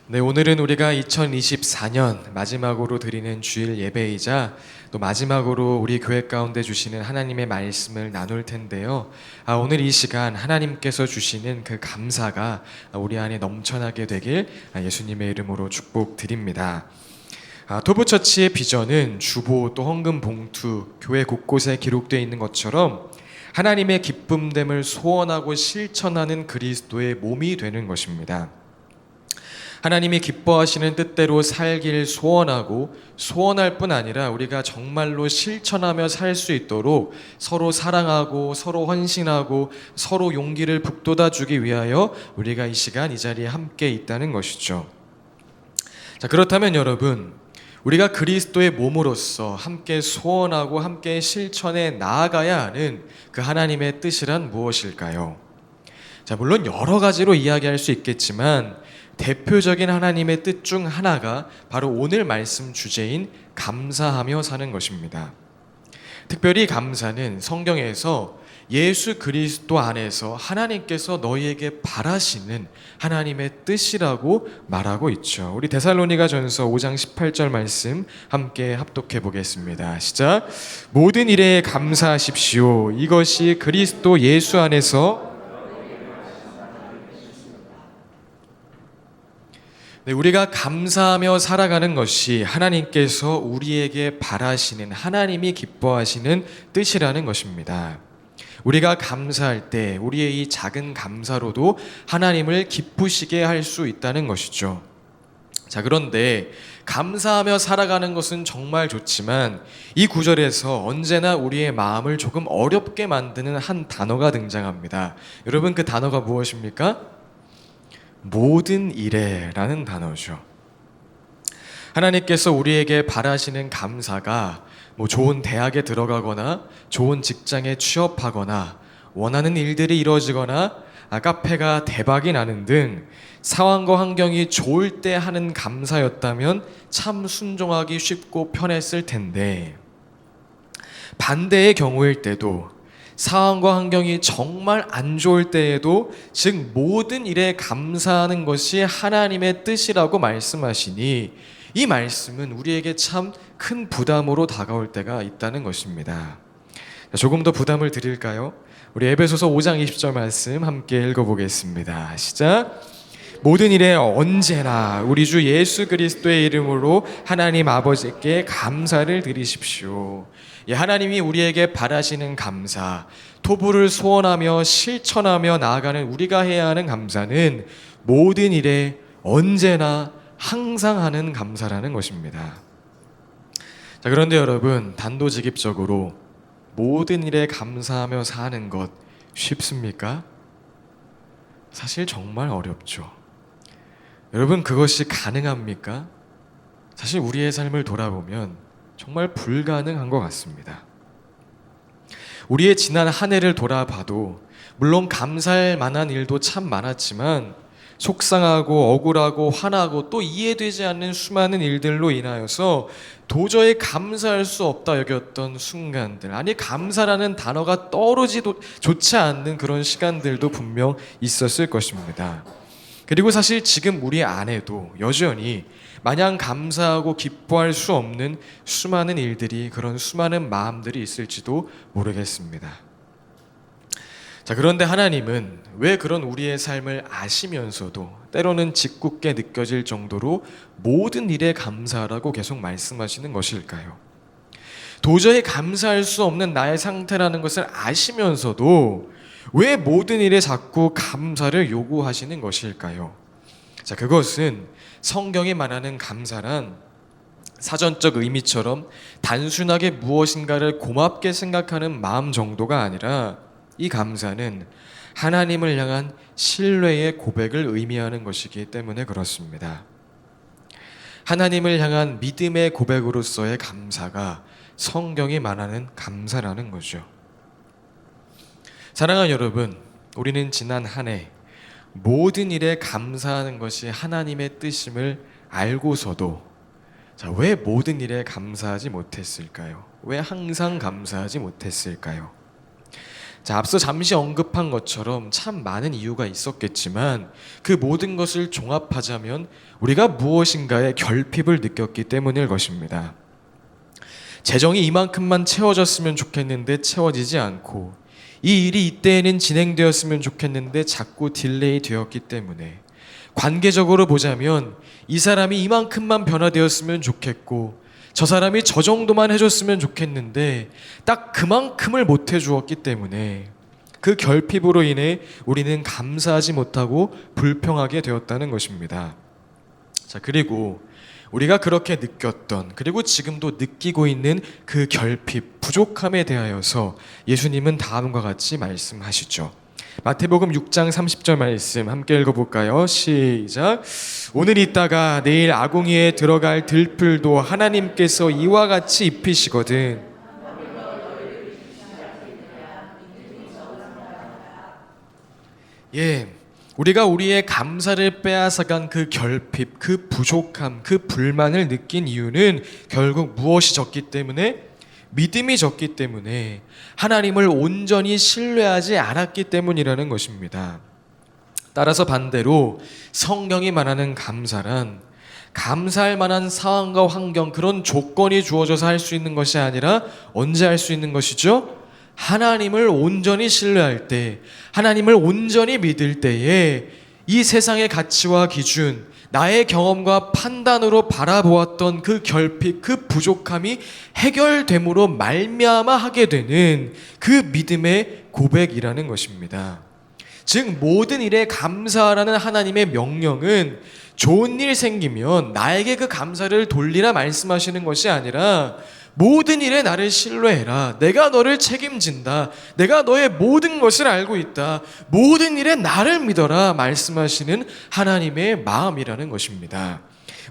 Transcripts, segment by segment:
네, 오늘은 우리가 2024년 마지막으로 드리는 주일 예배이자 또 마지막으로 우리 교회 가운데 주시는 하나님의 말씀을 나눌 텐데요. 오늘 이 시간 하나님께서 주시는 그 감사가 우리 안에 넘쳐나게 되길 예수님의 이름으로 축복드립니다. 토부처치의 비전은 주보 또 헌금 봉투 교회 곳곳에 기록되어 있는 것처럼 하나님의 기쁨됨을 소원하고 실천하는 그리스도의 몸이 되는 것입니다. 하나님이 기뻐하시는 뜻대로 살길 소원하고 소원할 뿐 아니라 우리가 정말로 실천하며 살 수 있도록 서로 사랑하고 서로 헌신하고 서로 용기를 북돋아 주기 위하여 우리가 이 시간 이 자리에 함께 있다는 것이죠. 자, 그렇다면 여러분, 우리가 그리스도의 몸으로서 함께 소원하고 함께 실천해 나아가야 하는 그 하나님의 뜻이란 무엇일까요? 자, 물론 여러 가지로 이야기할 수 있겠지만 대표적인 하나님의 뜻 중 하나가 바로 오늘 말씀 주제인 감사하며 사는 것입니다. 특별히 감사는 성경에서 예수 그리스도 안에서 하나님께서 너희에게 바라시는 하나님의 뜻이라고 말하고 있죠. 우리 데살로니가전서 5장 18절 말씀 함께 합독해 보겠습니다. 시작. 모든 일에 감사하십시오. 이것이 그리스도 예수 안에서 네, 우리가 감사하며 살아가는 것이 하나님께서 우리에게 바라시는 하나님이 기뻐하시는 뜻이라는 것입니다. 우리가 감사할 때 우리의 이 작은 감사로도 하나님을 기쁘시게 할 수 있다는 것이죠. 자, 그런데 감사하며 살아가는 것은 정말 좋지만 이 구절에서 언제나 우리의 마음을 조금 어렵게 만드는 한 단어가 등장합니다. 여러분, 그 단어가 무엇입니까? 모든 일에 라는 단어죠. 하나님께서 우리에게 바라시는 감사가 좋은 대학에 들어가거나 좋은 직장에 취업하거나 원하는 일들이 이루어지거나 카페가 대박이 나는 등 상황과 환경이 좋을 때 하는 감사였다면 참 순종하기 쉽고 편했을 텐데, 반대의 경우일 때도 상황과 환경이 정말 안 좋을 때에도 즉 모든 일에 감사하는 것이 하나님의 뜻이라고 말씀하시니 이 말씀은 우리에게 참 큰 부담으로 다가올 때가 있다는 것입니다. 조금 더 부담을 드릴까요? 우리 에베소서 5장 20절 말씀 함께 읽어보겠습니다. 시작. 모든 일에 언제나 우리 주 예수 그리스도의 이름으로 하나님 아버지께 감사를 드리십시오. 하나님이 우리에게 바라시는 감사, 토부를 소원하며 실천하며 나아가는 우리가 해야 하는 감사는 모든 일에 언제나 항상 하는 감사라는 것입니다. 자, 그런데 여러분, 단도직입적으로 모든 일에 감사하며 사는 것 쉽습니까? 사실 정말 어렵죠. 여러분, 그것이 가능합니까? 사실 우리의 삶을 돌아보면 정말 불가능한 것 같습니다. 우리의 지난 한 해를 돌아봐도 물론 감사할 만한 일도 참 많았지만 속상하고 억울하고 화나고 또 이해되지 않는 수많은 일들로 인하여서 도저히 감사할 수 없다 여겼던 순간들, 아니 감사라는 단어가 떠오르지도 좋지 않는 그런 시간들도 분명 있었을 것입니다. 그리고 사실 지금 우리 안에도 여전히 마냥 감사하고 기뻐할 수 없는 수많은 일들이, 그런 수많은 마음들이 있을지도 모르겠습니다. 자, 그런데 하나님은 왜 그런 우리의 삶을 아시면서도 때로는 짓궂게 느껴질 정도로 모든 일에 감사하라고 계속 말씀하시는 것일까요? 도저히 감사할 수 없는 나의 상태라는 것을 아시면서도 왜 모든 일에 자꾸 감사를 요구하시는 것일까요? 자, 그것은 성경이 말하는 감사란 사전적 의미처럼 단순하게 무엇인가를 고맙게 생각하는 마음 정도가 아니라 이 감사는 하나님을 향한 신뢰의 고백을 의미하는 것이기 때문에 그렇습니다. 하나님을 향한 믿음의 고백으로서의 감사가 성경이 말하는 감사라는 거죠. 사랑하는 여러분, 우리는 지난 한 해 모든 일에 감사하는 것이 하나님의 뜻임을 알고서도 왜 모든 일에 감사하지 못했을까요? 왜 항상 감사하지 못했을까요? 자, 앞서 잠시 언급한 것처럼 참 많은 이유가 있었겠지만 그 모든 것을 종합하자면 우리가 무엇인가의 결핍을 느꼈기 때문일 것입니다. 재정이 이만큼만 채워졌으면 좋겠는데 채워지지 않고, 이 일이 이때에는 진행되었으면 좋겠는데 자꾸 딜레이 되었기 때문에, 관계적으로 보자면 이 사람이 이만큼만 변화되었으면 좋겠고 저 사람이 저 정도만 해줬으면 좋겠는데 딱 그만큼을 못 해주었기 때문에 그 결핍으로 인해 우리는 감사하지 못하고 불평하게 되었다는 것입니다. 자, 그리고 우리가 그렇게 느꼈던, 그리고 지금도 느끼고 있는 그 결핍, 부족함에 대하여서 예수님은 다음과 같이 말씀하시죠. 마태복음 6장 30절 말씀 함께 읽어볼까요? 시작. 오늘 있다가 내일 아궁이에 들어갈 들풀도 하나님께서 이와 같이 입히시거든. 예, 우리가 우리의 감사를 빼앗아간 그 결핍, 그 부족함, 그 불만을 느낀 이유는 결국 무엇이 적기 때문에? 믿음이 적기 때문에, 하나님을 온전히 신뢰하지 않았기 때문이라는 것입니다. 따라서 반대로 성경이 말하는 감사란 감사할 만한 상황과 환경, 그런 조건이 주어져서 할 수 있는 것이 아니라 언제 할 수 있는 것이죠? 하나님을 온전히 신뢰할 때, 하나님을 온전히 믿을 때에 이 세상의 가치와 기준, 나의 경험과 판단으로 바라보았던 그 결핍, 그 부족함이 해결됨으로 말미암아 하게 되는 그 믿음의 고백이라는 것입니다. 즉 모든 일에 감사하라는 하나님의 명령은 좋은 일 생기면 나에게 그 감사를 돌리라 말씀하시는 것이 아니라 모든 일에 나를 신뢰해라. 내가 너를 책임진다. 내가 너의 모든 것을 알고 있다. 모든 일에 나를 믿어라 말씀하시는 하나님의 마음이라는 것입니다.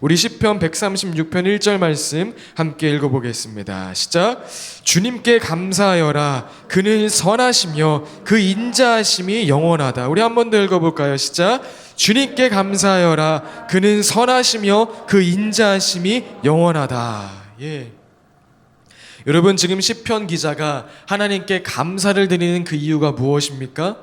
우리 시편 136편 1절 말씀 함께 읽어보겠습니다. 시작. 주님께 감사하여라. 그는 선하시며 그 인자하심이 영원하다. 우리 한 번 더 읽어볼까요? 시작. 주님께 감사하여라. 그는 선하시며 그 인자하심이 영원하다. 예. 여러분, 지금 시편 기자가 하나님께 감사를 드리는 그 이유가 무엇입니까?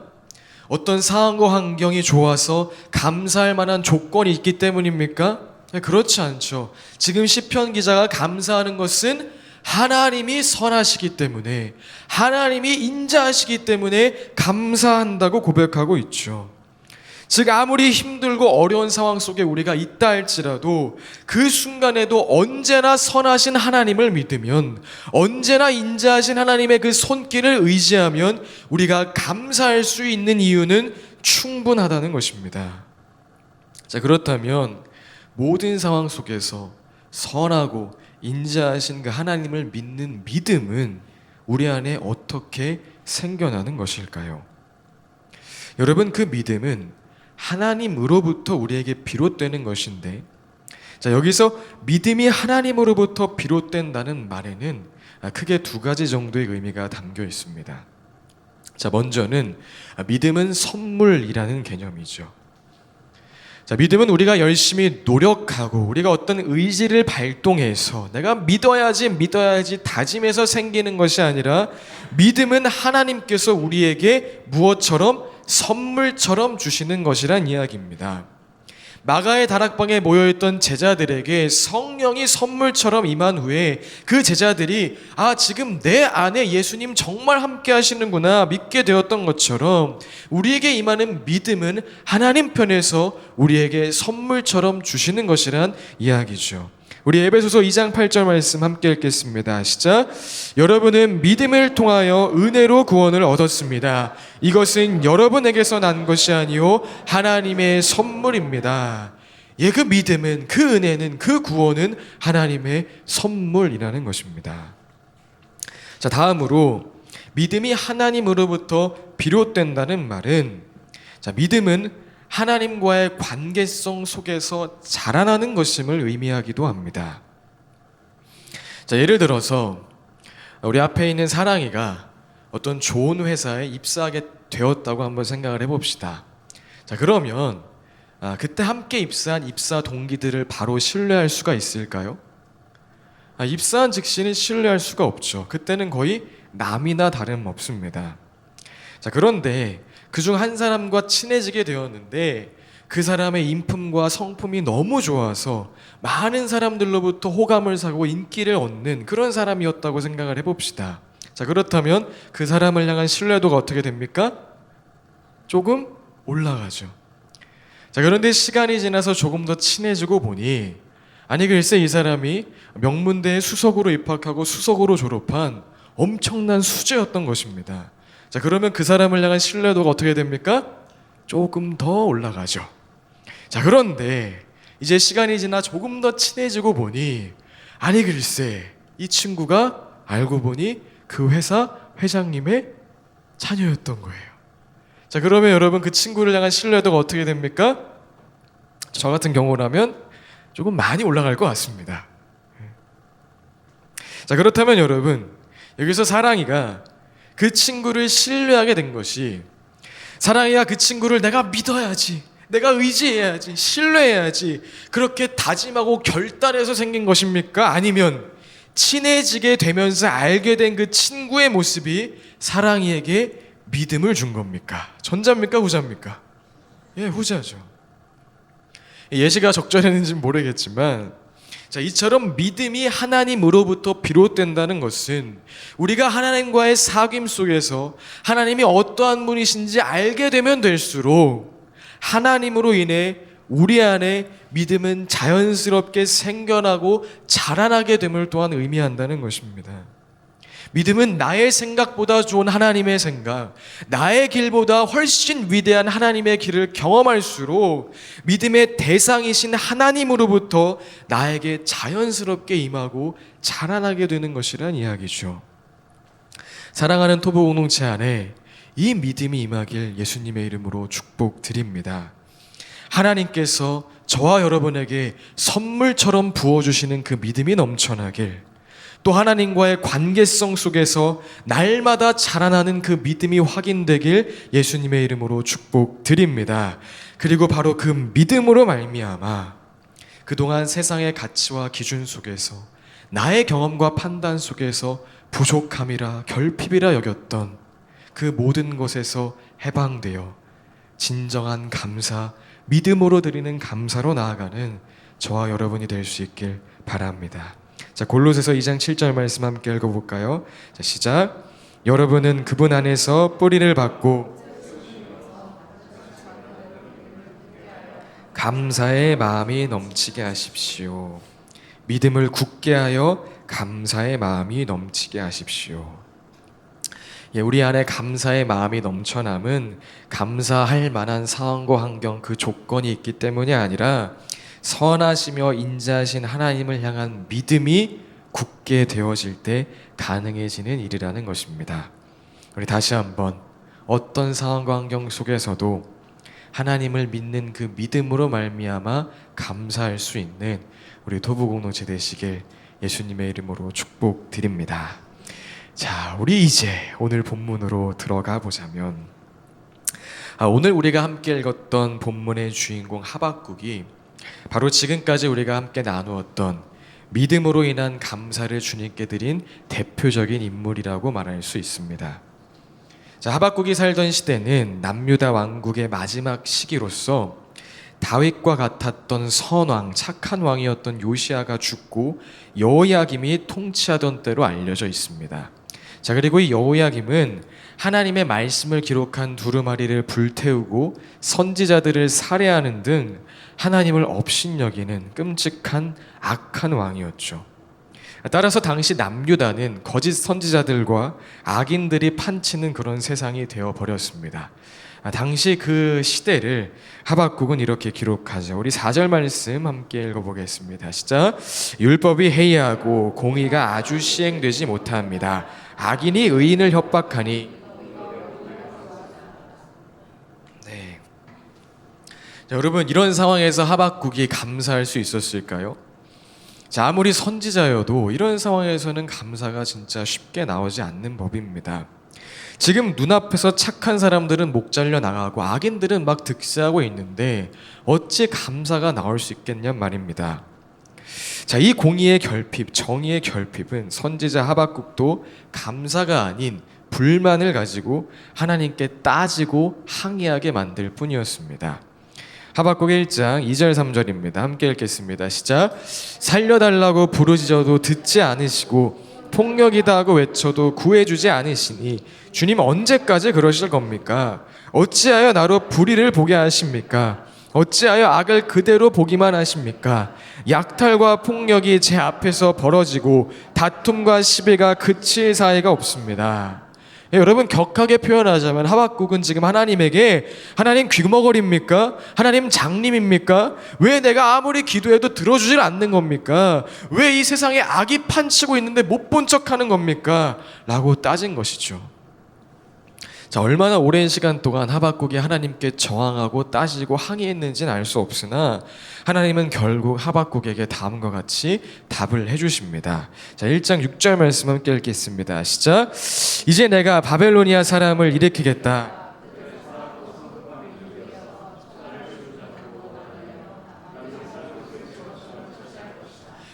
어떤 상황과 환경이 좋아서 감사할 만한 조건이 있기 때문입니까? 그렇지 않죠. 지금 시편 기자가 감사하는 것은 하나님이 선하시기 때문에, 하나님이 인자하시기 때문에 감사한다고 고백하고 있죠. 즉 아무리 힘들고 어려운 상황 속에 우리가 있다 할지라도 그 순간에도 언제나 선하신 하나님을 믿으면, 언제나 인자하신 하나님의 그 손길을 의지하면 우리가 감사할 수 있는 이유는 충분하다는 것입니다. 자, 그렇다면 모든 상황 속에서 선하고 인자하신 그 하나님을 믿는 믿음은 우리 안에 어떻게 생겨나는 것일까요? 여러분, 그 믿음은 하나님으로부터 우리에게 비롯되는 것인데, 자, 여기서 믿음이 하나님으로부터 비롯된다는 말에는 크게 두 가지 정도의 의미가 담겨 있습니다. 자, 먼저는 믿음은 선물이라는 개념이죠. 자, 믿음은 우리가 열심히 노력하고 우리가 어떤 의지를 발동해서 내가 믿어야지 다짐해서 생기는 것이 아니라, 믿음은 하나님께서 우리에게 무엇처럼? 선물처럼 주시는 것이란 이야기입니다. 마가의 다락방에 모여있던 제자들에게 성령이 선물처럼 임한 후에 그 제자들이 지금 내 안에 예수님 정말 함께 하시는구나 믿게 되었던 것처럼, 우리에게 임하는 믿음은 하나님 편에서 우리에게 선물처럼 주시는 것이란 이야기죠. 우리 에베소서 2장 8절 말씀 함께 읽겠습니다. 시작. 여러분은 믿음을 통하여 은혜로 구원을 얻었습니다. 이것은 여러분에게서 난 것이 아니요 하나님의 선물입니다. 예, 그 믿음은, 그 은혜는, 그 구원은 하나님의 선물이라는 것입니다. 자, 다음으로 믿음이 하나님으로부터 비롯된다는 말은, 자, 믿음은 하나님과의 관계성 속에서 자라나는 것임을 의미하기도 합니다. 자, 예를 들어서 우리 앞에 있는 사랑이가 어떤 좋은 회사에 입사하게 되었다고 한번 생각을 해봅시다. 자, 그러면 그때 함께 입사한 입사 동기들을 바로 신뢰할 수가 있을까요? 입사한 즉시는 신뢰할 수가 없죠. 그때는 거의 남이나 다름없습니다. 자, 그런데 그중 한 사람과 친해지게 되었는데 그 사람의 인품과 성품이 너무 좋아서 많은 사람들로부터 호감을 사고 인기를 얻는 그런 사람이었다고 생각을 해봅시다. 자, 그렇다면 그 사람을 향한 신뢰도가 어떻게 됩니까? 조금 올라가죠. 자, 그런데 시간이 지나서 조금 더 친해지고 보니 아니 글쎄 이 사람이 명문대에 수석으로 입학하고 수석으로 졸업한 엄청난 수재였던 것입니다. 자, 그러면 그 사람을 향한 신뢰도가 어떻게 됩니까? 조금 더 올라가죠. 자, 그런데 이제 시간이 지나 조금 더 친해지고 보니 아니 글쎄 이 친구가 알고 보니 그 회사 회장님의 자녀였던 거예요. 자, 그러면 여러분 그 친구를 향한 신뢰도가 어떻게 됩니까? 저 같은 경우라면 조금 많이 올라갈 것 같습니다. 자, 그렇다면 여러분 여기서 사랑이가 그 친구를 신뢰하게 된 것이 사랑이가 그 친구를 내가 믿어야지, 내가 의지해야지, 신뢰해야지 그렇게 다짐하고 결단해서 생긴 것입니까? 아니면 친해지게 되면서 알게 된 그 친구의 모습이 사랑이에게 믿음을 준 겁니까? 전자입니까? 후자입니까? 예, 후자죠. 예시가 적절했는지는 모르겠지만 자, 이처럼 믿음이 하나님으로부터 비롯된다는 것은 우리가 하나님과의 사귐 속에서 하나님이 어떠한 분이신지 알게 되면 될수록 하나님으로 인해 우리 안에 믿음은 자연스럽게 생겨나고 자라나게 됨을 또한 의미한다는 것입니다. 믿음은 나의 생각보다 좋은 하나님의 생각, 나의 길보다 훨씬 위대한 하나님의 길을 경험할수록 믿음의 대상이신 하나님으로부터 나에게 자연스럽게 임하고 자라나게 되는 것이란 이야기죠. 사랑하는 토부 공동체 안에 이 믿음이 임하길 예수님의 이름으로 축복드립니다. 하나님께서 저와 여러분에게 선물처럼 부어주시는 그 믿음이 넘쳐나길, 또 하나님과의 관계성 속에서 날마다 자라나는 그 믿음이 확인되길 예수님의 이름으로 축복드립니다. 그리고 바로 그 믿음으로 말미암아 그동안 세상의 가치와 기준 속에서 나의 경험과 판단 속에서 부족함이라 결핍이라 여겼던 그 모든 것에서 해방되어 진정한 감사, 믿음으로 드리는 감사로 나아가는 저와 여러분이 될 수 있길 바랍니다. 자, 골로새서 2장 7절 말씀 함께 읽어볼까요? 자, 시작. 여러분은 그분 안에서 뿌리를 받고 감사의 마음이 넘치게 하십시오. 믿음을 굳게 하여 감사의 마음이 넘치게 하십시오. 예, 우리 안에 감사의 마음이 넘쳐남은 감사할 만한 상황과 환경, 그 조건이 있기 때문이 아니라 선하시며 인자하신 하나님을 향한 믿음이 굳게 되어질 때 가능해지는 일이라는 것입니다. 우리 다시 한번 어떤 상황과 환경 속에서도 하나님을 믿는 그 믿음으로 말미암아 감사할 수 있는 우리 토부 공동체 되시길 예수님의 이름으로 축복드립니다. 자, 우리 이제 오늘 본문으로 들어가 보자면 오늘 우리가 함께 읽었던 본문의 주인공 하박국이 바로 지금까지 우리가 함께 나누었던 믿음으로 인한 감사를 주님께 드린 대표적인 인물이라고 말할 수 있습니다. 자, 하박국이 살던 시대는 남유다 왕국의 마지막 시기로서 다윗과 같았던 선왕, 착한 왕이었던 요시아가 죽고 여호야김이 통치하던 때로 알려져 있습니다. 자, 그리고 이 여호야김은 하나님의 말씀을 기록한 두루마리를 불태우고 선지자들을 살해하는 등 하나님을 업신여기는 끔찍한 악한 왕이었죠. 따라서 당시 남유다는 거짓 선지자들과 악인들이 판치는 그런 세상이 되어버렸습니다. 당시 그 시대를 하박국은 이렇게 기록하죠. 우리 4절 말씀 함께 읽어보겠습니다. 시작. 율법이 해이하고 공의가 아주 시행되지 못합니다. 악인이 의인을 협박하니. 네. 자, 여러분, 이런 상황에서 하박국이 감사할 수 있었을까요? 자, 아무리 선지자여도 이런 상황에서는 감사가 진짜 쉽게 나오지 않는 법입니다. 지금 눈앞에서 착한 사람들은 목 잘려 나가고 악인들은 막 득세하고 있는데 어찌 감사가 나올 수 있겠냔 말입니다. 자, 이 공의의 결핍, 정의의 결핍은 선지자 하박국도 감사가 아닌 불만을 가지고 하나님께 따지고 항의하게 만들 뿐이었습니다. 하박국 1장 2절 3절입니다. 함께 읽겠습니다. 시작. 살려달라고 부르짖어도 듣지 않으시고 폭력이다 하고 외쳐도 구해주지 않으시니 주님 언제까지 그러실 겁니까? 어찌하여 나로 불의를 보게 하십니까? 어찌하여 악을 그대로 보기만 하십니까? 약탈과 폭력이 제 앞에서 벌어지고 다툼과 시비가 그칠 사이가 없습니다. 여러분, 격하게 표현하자면 하박국은 지금 하나님에게 하나님 귀머거리입니까? 하나님 장님입니까? 왜 내가 아무리 기도해도 들어주질 않는 겁니까? 왜 이 세상에 악이 판치고 있는데 못 본 척하는 겁니까? 라고 따진 것이죠. 자, 얼마나 오랜 시간 동안 하박국이 하나님께 저항하고 따지고 항의했는지는 알 수 없으나 하나님은 결국 하박국에게 다음과 같이 답을 해주십니다. 자, 1장 6절 말씀 함께 읽겠습니다. 시작. 이제 내가 바벨로니아 사람을 일으키겠다.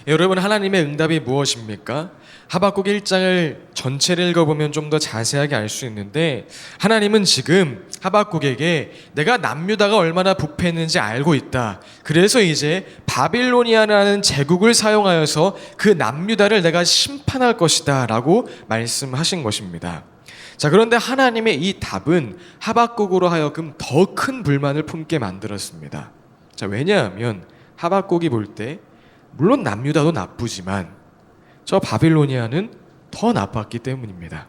여러분, 하나님의 응답이 무엇입니까? 하박국 1장을 전체를 읽어보면 좀 더 자세하게 알 수 있는데, 하나님은 지금 하박국에게 내가 남유다가 얼마나 부패했는지 알고 있다. 그래서 이제 바빌로니아라는 제국을 사용하여서 그 남유다를 내가 심판할 것이다 라고 말씀하신 것입니다. 자, 그런데 하나님의 이 답은 하박국으로 하여금 더 큰 불만을 품게 만들었습니다. 자, 왜냐하면 하박국이 볼 때 물론 남유다도 나쁘지만 저 바빌로니아는 더 나빴기 때문입니다.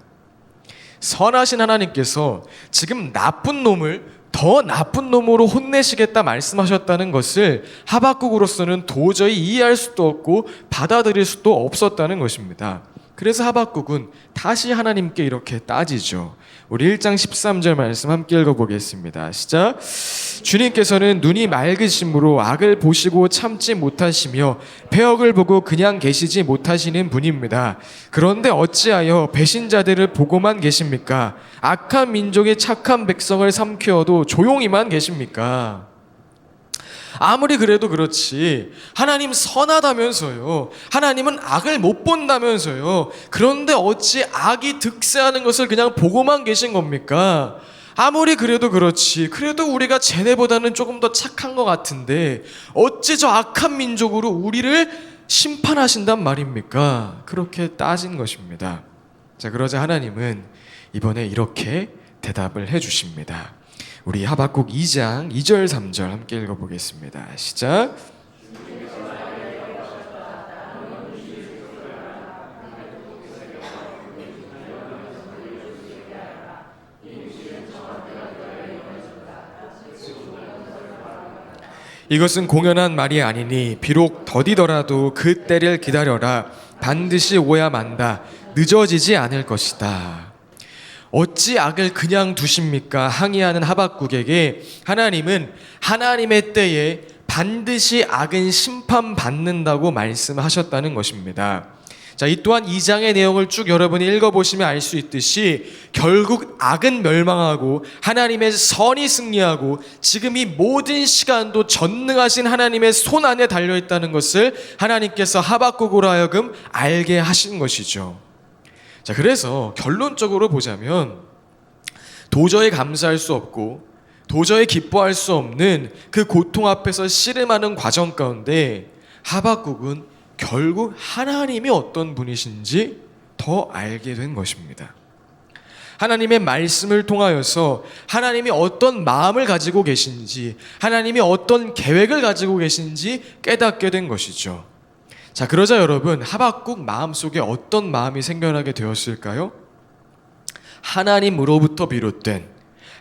선하신 하나님께서 지금 나쁜 놈을 더 나쁜 놈으로 혼내시겠다 말씀하셨다는 것을 하박국으로서는 도저히 이해할 수도 없고 받아들일 수도 없었다는 것입니다. 그래서 하박국은 다시 하나님께 이렇게 따지죠. 우리 1장 13절 말씀 함께 읽어보겠습니다. 시작. 주님께서는 눈이 맑으심으로 악을 보시고 참지 못하시며 패역을 보고 그냥 계시지 못하시는 분입니다. 그런데 어찌하여 배신자들을 보고만 계십니까? 악한 민족이 착한 백성을 삼키어도 조용히만 계십니까? 아무리 그래도 그렇지, 하나님 선하다면서요. 하나님은 악을 못 본다면서요. 그런데 어찌 악이 득세하는 것을 그냥 보고만 계신 겁니까? 아무리 그래도 그렇지, 그래도 우리가 쟤네보다는 조금 더 착한 것 같은데 어찌 저 악한 민족으로 우리를 심판하신단 말입니까? 그렇게 따진 것입니다. 자, 그러자 하나님은 이번에 이렇게 대답을 해주십니다. 우리 하박국 2장 2절 3절 함께 읽어보겠습니다. 시작. 이것은 공연한 말이 아니니 비록 더디더라도 그 때를 기다려라. 반드시 오야 만다. 늦어지지 않을 것이다. 어찌 악을 그냥 두십니까? 항의하는 하박국에게 하나님은 하나님의 때에 반드시 악은 심판받는다고 말씀하셨다는 것입니다. 자, 이 또한 2장의 내용을 쭉 여러분이 읽어보시면 알 수 있듯이 결국 악은 멸망하고 하나님의 선이 승리하고 지금 이 모든 시간도 전능하신 하나님의 손 안에 달려있다는 것을 하나님께서 하박국으로 하여금 알게 하신 것이죠. 자, 그래서 결론적으로 보자면 도저히 감사할 수 없고 도저히 기뻐할 수 없는 그 고통 앞에서 씨름하는 과정 가운데 하박국은 결국 하나님이 어떤 분이신지 더 알게 된 것입니다. 하나님의 말씀을 통하여서 하나님이 어떤 마음을 가지고 계신지, 하나님이 어떤 계획을 가지고 계신지 깨닫게 된 것이죠. 자, 그러자 여러분, 하박국 마음속에 어떤 마음이 생겨나게 되었을까요? 하나님으로부터 비롯된,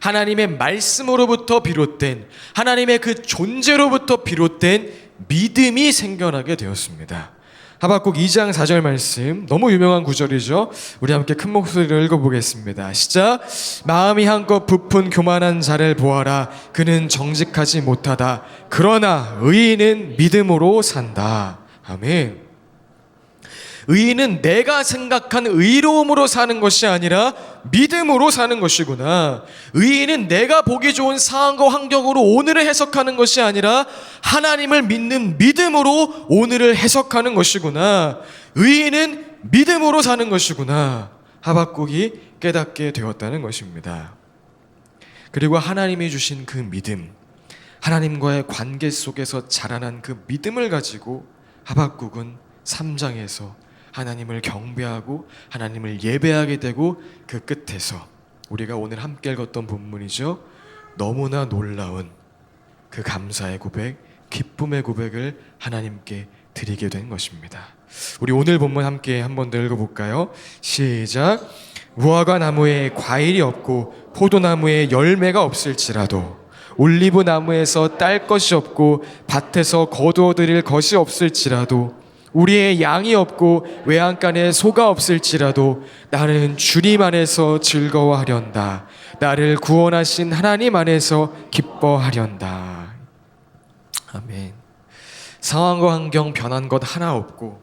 하나님의 말씀으로부터 비롯된, 하나님의 그 존재로부터 비롯된 믿음이 생겨나게 되었습니다. 하박국 2장 4절 말씀, 너무 유명한 구절이죠. 우리 함께 큰 목소리로 읽어보겠습니다. 시작. 마음이 한껏 부푼 교만한 자를 보아라. 그는 정직하지 못하다. 그러나 의인은 믿음으로 산다. 아멘. 의인은 내가 생각한 의로움으로 사는 것이 아니라 믿음으로 사는 것이구나. 의인은 내가 보기 좋은 상황과 환경으로 오늘을 해석하는 것이 아니라 하나님을 믿는 믿음으로 오늘을 해석하는 것이구나. 의인은 믿음으로 사는 것이구나. 하박국이 깨닫게 되었다는 것입니다. 그리고 하나님이 주신 그 믿음, 하나님과의 관계 속에서 자라난 그 믿음을 가지고 하박국은 3장에서 하나님을 경배하고 하나님을 예배하게 되고, 그 끝에서 우리가 오늘 함께 읽었던 본문이죠. 너무나 놀라운 그 감사의 고백, 기쁨의 고백을 하나님께 드리게 된 것입니다. 우리 오늘 본문 함께 한 번 더 읽어볼까요? 시작. 무화과 나무에 과일이 없고 포도나무에 열매가 없을지라도, 올리브 나무에서 딸 것이 없고 밭에서 거두어들일 것이 없을지라도, 우리의 양이 없고 외양간에 소가 없을지라도 나는 주님 안에서 즐거워하련다. 나를 구원하신 하나님 안에서 기뻐하련다. 아멘. 상황과 환경 변한 것 하나 없고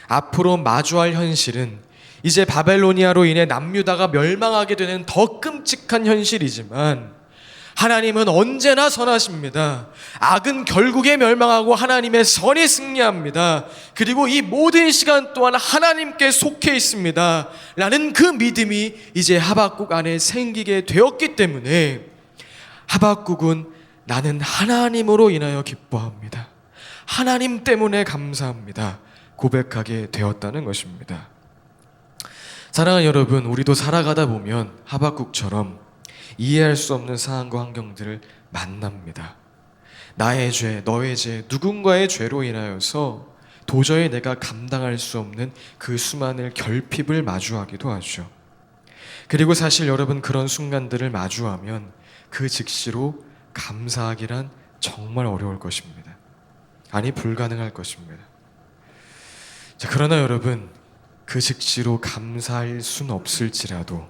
앞으로 마주할 현실은 이제 바벨로니아로 인해 남유다가 멸망하게 되는 더 끔찍한 현실이지만, 하나님은 언제나 선하십니다. 악은 결국에 멸망하고 하나님의 선이 승리합니다. 그리고 이 모든 시간 동안 하나님께 속해 있습니다 라는 그 믿음이 이제 하박국 안에 생기게 되었기 때문에 하박국은 나는 하나님으로 인하여 기뻐합니다, 하나님 때문에 감사합니다 고백하게 되었다는 것입니다. 사랑하는 여러분, 우리도 살아가다 보면 하박국처럼 이해할 수 없는 상황과 환경들을 만납니다. 나의 죄, 너의 죄, 누군가의 죄로 인하여서 도저히 내가 감당할 수 없는 그 수많은 결핍을 마주하기도 하죠. 그리고 사실 여러분, 그런 순간들을 마주하면 그 즉시로 감사하기란 정말 어려울 것입니다. 아니, 불가능할 것입니다. 자, 그러나 여러분, 그 즉시로 감사할 수는 없을지라도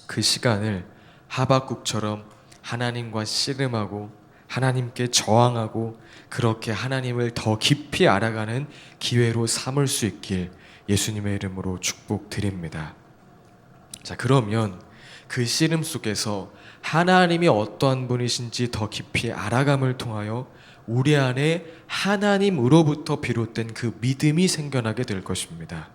그 시간을 하박국처럼 하나님과 씨름하고 하나님께 저항하고 그렇게 하나님을 더 깊이 알아가는 기회로 삼을 수 있길 예수님의 이름으로 축복드립니다. 자, 그러면 그 씨름 속에서 하나님이 어떠한 분이신지 더 깊이 알아감을 통하여 우리 안에 하나님으로부터 비롯된 그 믿음이 생겨나게 될 것입니다.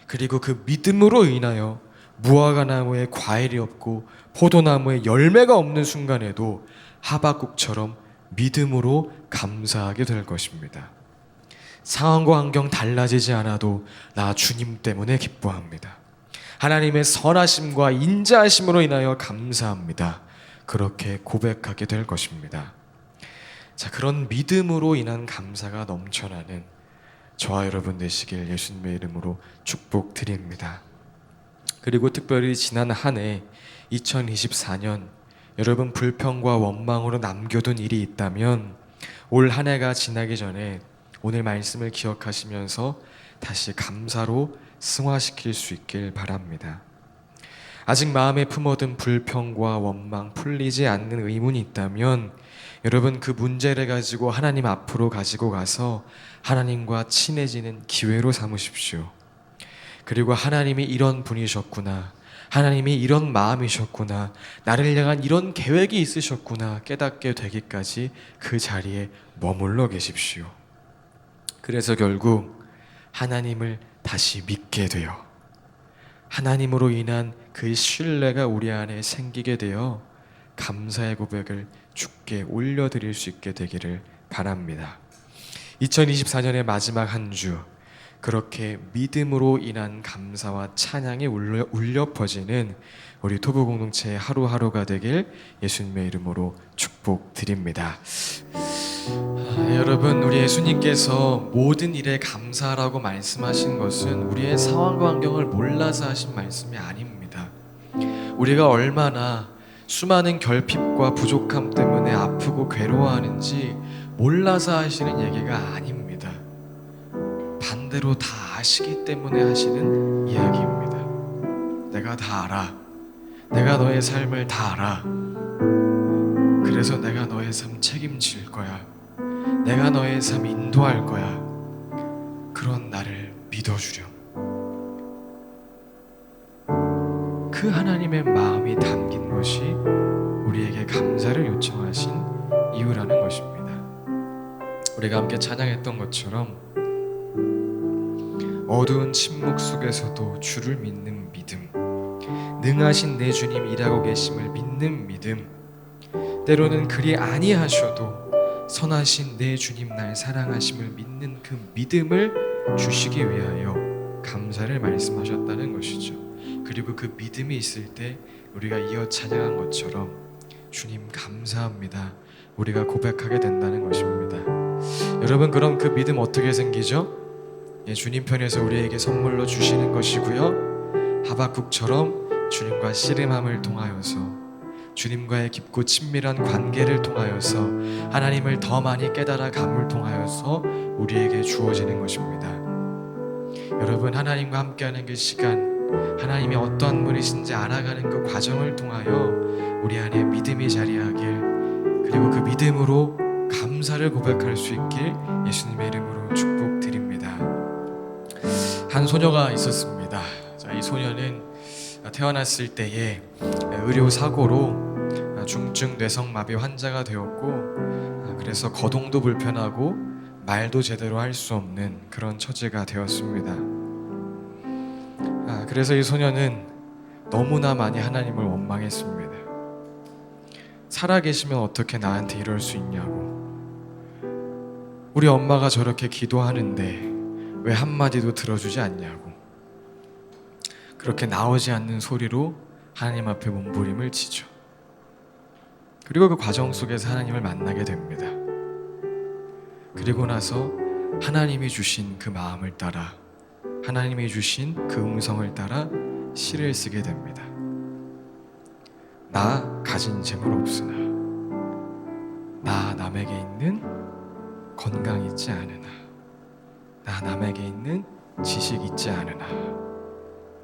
그리고 그 믿음으로 인하여 무화과 나무에 과일이 없고 포도나무에 열매가 없는 순간에도 하박국처럼 믿음으로 감사하게 될 것입니다. 상황과 환경 달라지지 않아도 나 주님 때문에 기뻐합니다. 하나님의 선하심과 인자하심으로 인하여 감사합니다. 그렇게 고백하게 될 것입니다. 자, 그런 믿음으로 인한 감사가 넘쳐나는 저와 여러분 되시길 예수님의 이름으로 축복드립니다. 그리고 특별히 지난 한 해 2024년 여러분 불평과 원망으로 남겨둔 일이 있다면 올 한 해가 지나기 전에 오늘 말씀을 기억하시면서 다시 감사로 승화시킬 수 있길 바랍니다. 아직 마음에 품어둔 불평과 원망, 풀리지 않는 의문이 있다면 여러분, 그 문제를 가지고 하나님 앞으로 가지고 가서 하나님과 친해지는 기회로 삼으십시오. 그리고 하나님이 이런 분이셨구나, 하나님이 이런 마음이셨구나, 나를 향한 이런 계획이 있으셨구나 깨닫게 되기까지 그 자리에 머물러 계십시오. 그래서 결국 하나님을 다시 믿게 되어 하나님으로 인한 그 신뢰가 우리 안에 생기게 되어 감사의 고백을 주께 올려드릴 수 있게 되기를 바랍니다. 2024년의 마지막 한 주, 그렇게 믿음으로 인한 감사와 찬양이 울려 퍼지는 우리 토부 공동체의 하루하루가 되길 예수님의 이름으로 축복드립니다. 여러분, 우리 예수님께서 모든 일에 감사하라고 말씀하신 것은 우리의 상황과 환경을 몰라서 하신 말씀이 아닙니다. 우리가 얼마나 수많은 결핍과 부족함 때문에 아프고 괴로워하는지 몰라서 하시는 얘기가 아닙니다. 반대로 다 아시기 때문에 하시는 이야기입니다. 내가 다 알아. 내가 너의 삶을 다 알아. 그래서 내가 너의 삶 책임질 거야. 내가 너의 삶 인도할 거야. 그런 나를 믿어주렴. 그 하나님의 마음이 담긴 것이 우리에게 감사를 요청하신 이유라는 것입니다. 우리가 함께 찬양했던 것처럼 어두운 침묵 속에서도 주를 믿는 믿음, 능하신 내 주님 일하고 계심을 믿는 믿음, 때로는 그리 아니하셔도 선하신 내 주님 날 사랑하심을 믿는 그 믿음을 주시기 위하여 감사를 말씀하셨다는 것이죠. 그리고 그 믿음이 있을 때 우리가 이어 찬양한 것처럼 주님 감사합니다 우리가 고백하게 된다는 것입니다. 여러분, 그럼 그 믿음 어떻게 생기죠? 주님 편에서 우리에게 선물로 주시는 것이고요, 하박국처럼 주님과 씨름함을 통하여서, 주님과의 깊고 친밀한 관계를 통하여서, 하나님을 더 많이 깨달아 감을 통하여서 우리에게 주어지는 것입니다. 여러분, 하나님과 함께하는 그 시간, 하나님이 어떠한 분이신지 알아가는 그 과정을 통하여 우리 안에 믿음이 자리하길, 그리고 그 믿음으로 감사를 고백할 수 있길 예수님의 이름으로 축복드립니다. 한 소녀가 있었습니다. 이 소녀는 태어났을 때에 의료사고로 중증 뇌성마비 환자가 되었고, 그래서 거동도 불편하고 말도 제대로 할 수 없는 그런 처지가 되었습니다. 그래서 이 소녀는 너무나 많이 하나님을 원망했습니다. 살아계시면 어떻게 나한테 이럴 수 있냐고, 우리 엄마가 저렇게 기도하는데 왜 한마디도 들어주지 않냐고, 그렇게 나오지 않는 소리로 하나님 앞에 몸부림을 치죠. 그리고 그 과정 속에서 하나님을 만나게 됩니다. 그리고 나서 하나님이 주신 그 마음을 따라, 하나님이 주신 그 음성을 따라 시를 쓰게 됩니다. 나 가진 재물 없으나, 나 남에게 있는 건강 있지 않으나, 나 남에게 있는 지식 있지 않으나,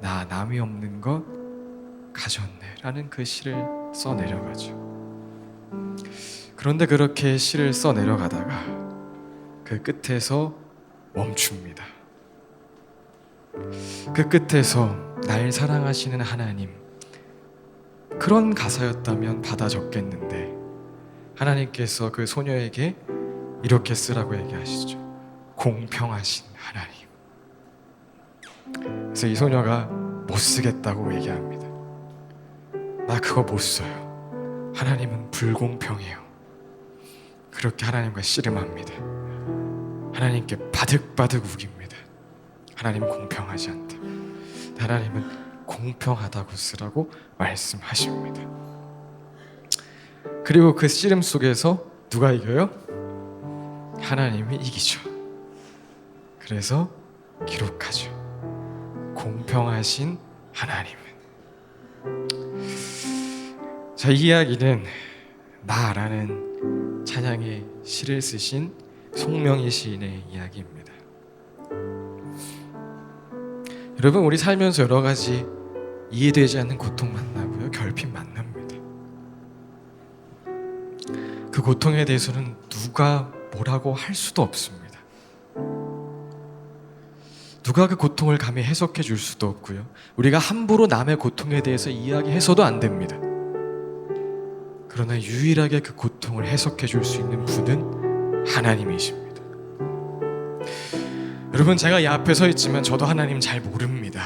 나 남이 없는 것 가졌네 라는 그 시를 써내려가죠. 그런데 그렇게 시를 써내려가다가 그 끝에서 멈춥니다. 그 끝에서 날 사랑하시는 하나님, 그런 가사였다면 받아 적겠는데 하나님께서 그 소녀에게 이렇게 쓰라고 얘기하시죠. 공평하신 하나님. 그래서 이 소녀가 못 쓰겠다고 얘기합니다. 나 그거 못 써요. 하나님은 불공평해요. 그렇게 하나님과 씨름합니다. 하나님께 바득바득 우깁니다. 하나님은 공평하지 않다. 하나님은 공평하다고 쓰라고 말씀하십니다. 그리고 그 씨름 속에서 누가 이겨요? 하나님이 이기죠. 그래서 기록하죠. 공평하신 하나님은. 자, 이 이야기는 나라는 찬양의 시를 쓰신 송명희 시인의 이야기입니다. 여러분, 우리 살면서 여러 가지 이해되지 않는 고통 만나고요, 결핍 만납니다. 그 고통에 대해서는 누가 뭐라고 할 수도 없습니다. 누가 그 고통을 감히 해석해 줄 수도 없고요, 우리가 함부로 남의 고통에 대해서 이야기해서도 안 됩니다. 그러나 유일하게 그 고통을 해석해 줄 수 있는 분은 하나님이십니다. 여러분, 제가 이 앞에 서 있지만 저도 하나님 잘 모릅니다.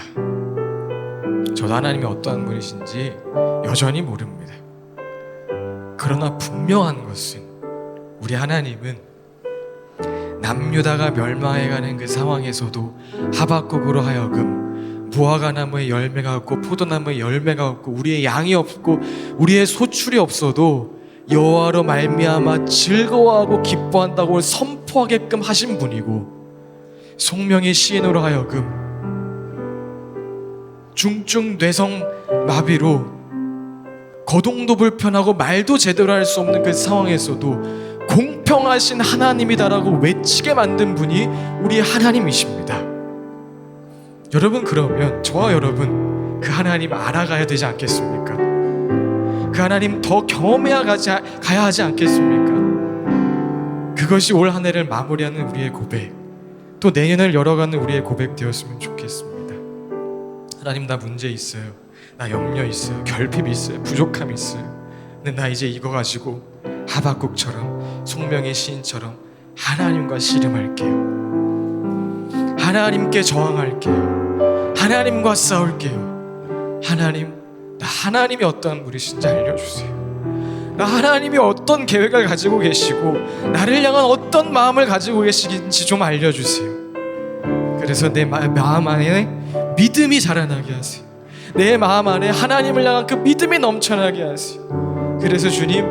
저도 하나님이 어떠한 분이신지 여전히 모릅니다. 그러나 분명한 것은 우리 하나님은 남유다가 멸망해가는 그 상황에서도 하박국으로 하여금 무화과나무에 열매가 없고 포도나무에 열매가 없고 우리의 양이 없고 우리의 소출이 없어도 여호와로 말미암아 즐거워하고 기뻐한다고 선포하게끔 하신 분이고, 송명의 시인으로 하여금 중증 뇌성 마비로 거동도 불편하고 말도 제대로 할 수 없는 그 상황에서도 공평하신 하나님이다라고 외치게 만든 분이 우리 하나님이십니다. 여러분, 그러면 저와 여러분 그 하나님 알아가야 되지 않겠습니까? 그 하나님 더 경험해야 가야 하지 않겠습니까? 그것이 올 한 해를 마무리하는 우리의 고백, 또 내년을 열어가는 우리의 고백 되었으면 좋겠습니다. 하나님, 나 문제 있어요. 나 염려 있어요. 결핍 있어요. 부족함 있어요. 근데 나 이제 이거 가지고 하박국처럼, 송명의 시인처럼 하나님과 씨름할게요. 하나님께 저항할게요. 하나님과 싸울게요. 하나님, 나 하나님이 어떤 분이신지 알려주세요. 나 하나님이 어떤 계획을 가지고 계시고 나를 향한 어떤 마음을 가지고 계시는지 좀 알려주세요. 그래서 내 마음 안에 믿음이 자라나게 하세요. 내 마음 안에 하나님을 향한 그 믿음이 넘쳐나게 하세요. 그래서 주님,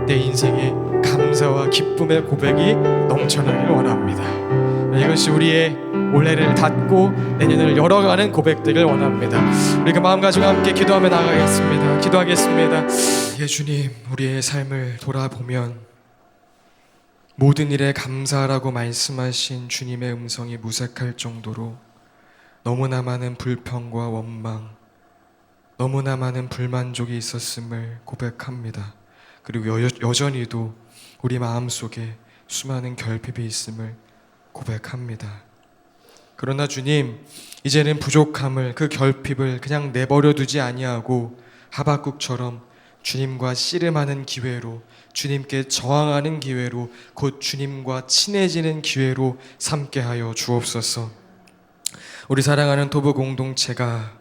내 인생에 감사와 기쁨의 고백이 넘쳐나길 원합니다. 이것이 우리의 올해를 닫고 내년을 열어가는 고백되길 원합니다. 우리 그 마음 가지고 함께 기도하며 나가겠습니다. 기도하겠습니다. 예, 주님, 우리의 삶을 돌아보면 모든 일에 감사하라고 말씀하신 주님의 음성이 무색할 정도로 너무나 많은 불평과 원망, 너무나 많은 불만족이 있었음을 고백합니다. 그리고 여전히도 우리 마음속에 수많은 결핍이 있음을 고백합니다. 그러나 주님, 이제는 부족함을, 그 결핍을 그냥 내버려 두지 아니하고 하박국처럼 주님과 씨름하는 기회로, 주님께 저항하는 기회로, 곧 주님과 친해지는 기회로 삼게 하여 주옵소서. 우리 사랑하는 토부 공동체가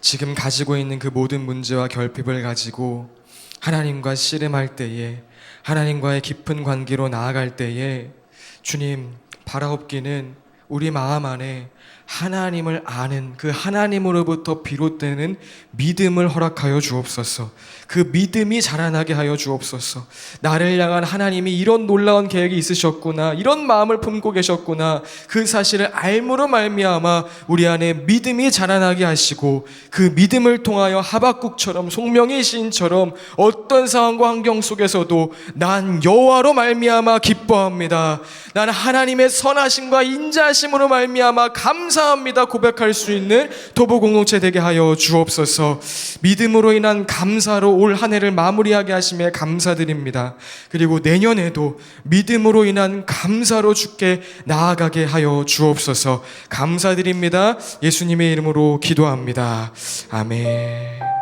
지금 가지고 있는 그 모든 문제와 결핍을 가지고 하나님과 씨름할 때에, 하나님과의 깊은 관계로 나아갈 때에 주님, 바라옵기는 우리 마음 안에 하나님을 아는 그 하나님으로부터 비롯되는 믿음을 허락하여 주옵소서. 그 믿음이 자라나게 하여 주옵소서. 나를 향한 하나님이 이런 놀라운 계획이 있으셨구나, 이런 마음을 품고 계셨구나, 그 사실을 알므로 말미암아 우리 안에 믿음이 자라나게 하시고, 그 믿음을 통하여 하박국처럼, 송명의 시인처럼 어떤 상황과 환경 속에서도 난 여호와로 말미암아 기뻐합니다, 난 하나님의 선하심과 인자하심으로 말미암아 감사합니다 고백할 수 있는 도보 공동체 되게 하여 주옵소서. 믿음으로 인한 감사로 올 한 해를 마무리하게 하심에 감사드립니다. 그리고 내년에도 믿음으로 인한 감사로 주께 나아가게 하여 주옵소서. 감사드립니다. 예수님의 이름으로 기도합니다. 아멘.